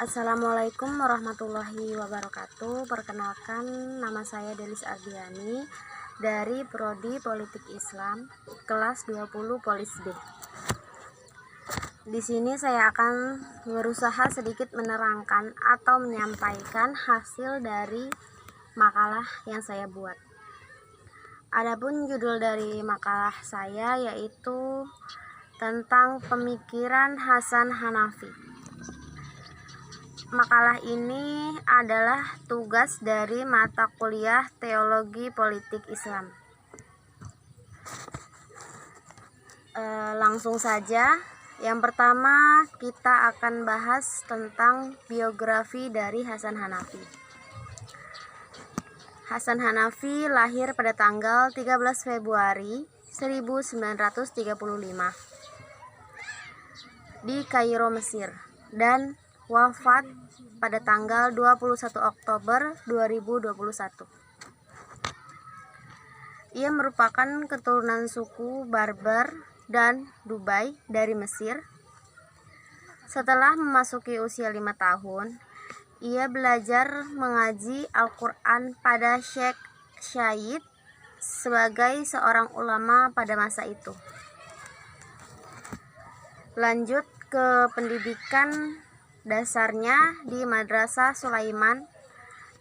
Assalamualaikum warahmatullahi wabarakatuh. Perkenalkan, nama saya Delis Ardiani dari Prodi Politik Islam, kelas 20 Polis B. Di sini saya akan berusaha sedikit menerangkan atau menyampaikan hasil dari makalah yang saya buat. Adapun judul dari makalah saya yaitu tentang pemikiran Hasan Hanafi. Makalah ini adalah tugas dari mata kuliah Teologi Politik Islam. Langsung saja. Yang pertama kita akan bahas tentang biografi dari Hasan Hanafi. Hasan Hanafi lahir pada tanggal 13 Februari 1935 di Kairo, Mesir, dan wafat pada tanggal 21 Oktober 2021. Ia merupakan keturunan suku Barbar dan Dubai dari Mesir. Setelah memasuki usia 5 tahun, ia belajar mengaji Al-Quran pada Syekh Syahid sebagai seorang ulama pada masa itu. Lanjut ke pendidikan dasarnya di Madrasah Sulaiman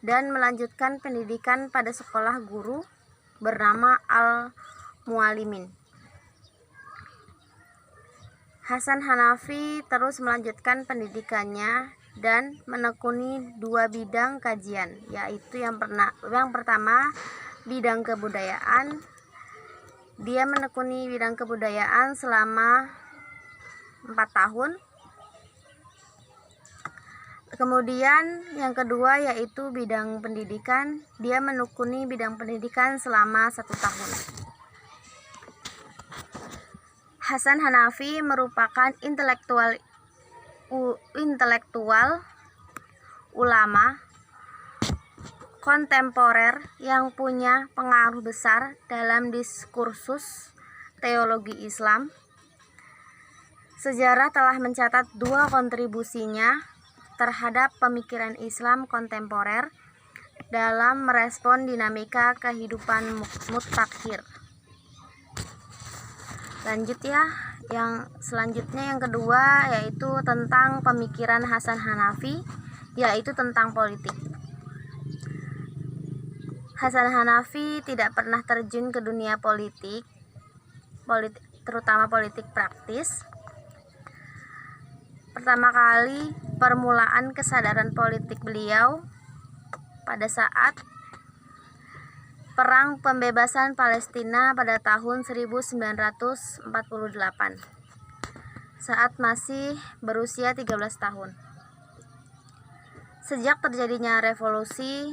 dan melanjutkan pendidikan pada sekolah guru bernama Al-Muallimin. Hasan Hanafi terus melanjutkan pendidikannya dan menekuni 2 bidang kajian, yaitu yang pertama bidang kebudayaan. Dia menekuni bidang kebudayaan selama 4 tahun. Kemudian yang kedua yaitu bidang pendidikan. Dia menekuni bidang pendidikan selama 1 tahun. Hasan Hanafi merupakan intelektual ulama kontemporer yang punya pengaruh besar dalam diskursus teologi Islam. Sejarah telah mencatat 2 kontribusinya terhadap pemikiran Islam kontemporer dalam merespon dinamika kehidupan mutakhir. Lanjut ya, yang selanjutnya yang kedua yaitu tentang pemikiran Hasan Hanafi, yaitu tentang politik. Hasan Hanafi tidak pernah terjun ke dunia politik terutama politik praktis. Pertama kali permulaan kesadaran politik beliau pada saat Perang Pembebasan Palestina pada tahun 1948 saat masih berusia 13 tahun. Sejak terjadinya revolusi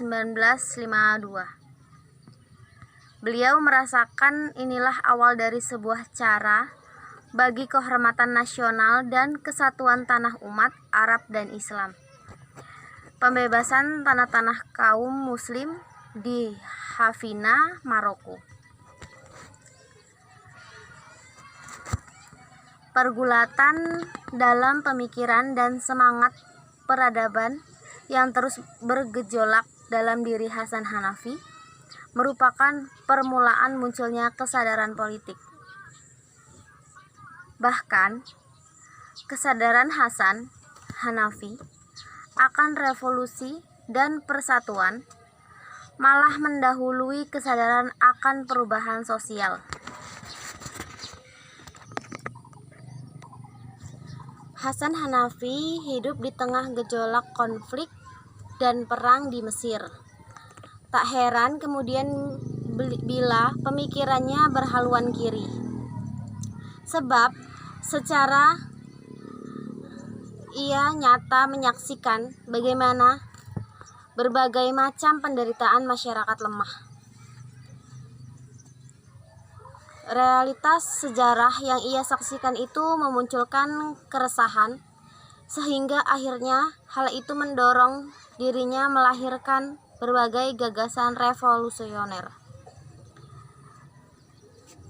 1952, beliau merasakan inilah awal dari sebuah cara bagi kehormatan nasional dan kesatuan tanah umat Arab dan Islam. Pembebasan tanah-tanah kaum muslim di Hafina, Maroko. Pergulatan dalam pemikiran dan semangat peradaban yang terus bergejolak dalam diri Hasan Hanafi merupakan permulaan munculnya kesadaran politik. Bahkan, kesadaran Hasan Hanafi akan revolusi dan persatuan malah mendahului kesadaran akan perubahan sosial. Hasan Hanafi hidup di tengah gejolak konflik dan perang di Mesir. Tak heran kemudian bila pemikirannya berhaluan kiri. Sebab secara ia nyata menyaksikan bagaimana berbagai macam penderitaan masyarakat lemah. Realitas sejarah yang ia saksikan itu memunculkan keresahan, sehingga akhirnya hal itu mendorong dirinya melahirkan berbagai gagasan revolusioner.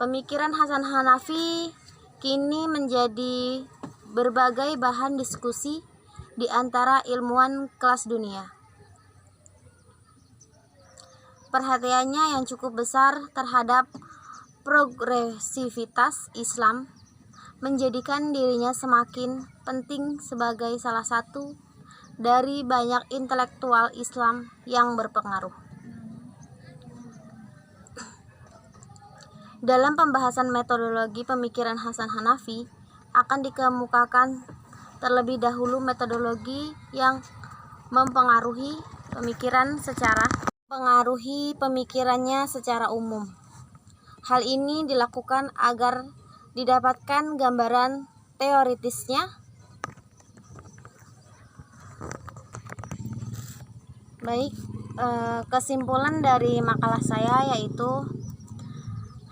Pemikiran Hasan Hanafi kini menjadi berbagai bahan diskusi di antara ilmuwan kelas dunia. Perhatiannya yang cukup besar terhadap progresivitas Islam menjadikan dirinya semakin penting sebagai salah satu dari banyak intelektual Islam yang berpengaruh. Dalam pembahasan metodologi pemikiran Hasan Hanafi akan dikemukakan terlebih dahulu metodologi yang mempengaruhi pemikirannya secara umum. Hal ini dilakukan agar didapatkan gambaran teoritisnya. Baik, kesimpulan dari makalah saya yaitu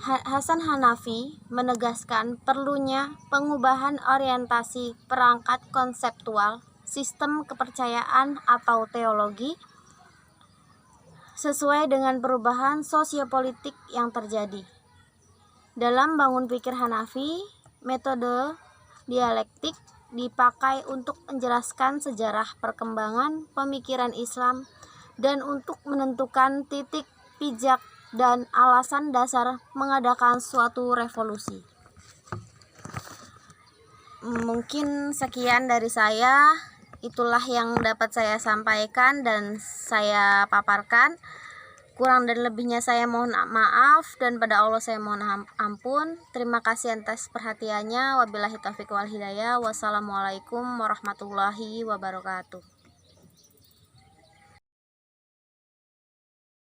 Hasan Hanafi menegaskan perlunya pengubahan orientasi perangkat konseptual sistem kepercayaan atau teologi sesuai dengan perubahan sosiopolitik yang terjadi. Dalam bangun pikir Hanafi, metode dialektik dipakai untuk menjelaskan sejarah perkembangan pemikiran Islam dan untuk menentukan titik pijak dan alasan dasar mengadakan suatu revolusi. Mungkin sekian dari saya. Itulah yang dapat saya sampaikan dan saya paparkan. Kurang dan lebihnya saya mohon maaf dan pada Allah saya mohon ampun. Terima kasih atas perhatiannya. Wabillahi taufiq wal hidayah. Wassalamualaikum warahmatullahi wabarakatuh.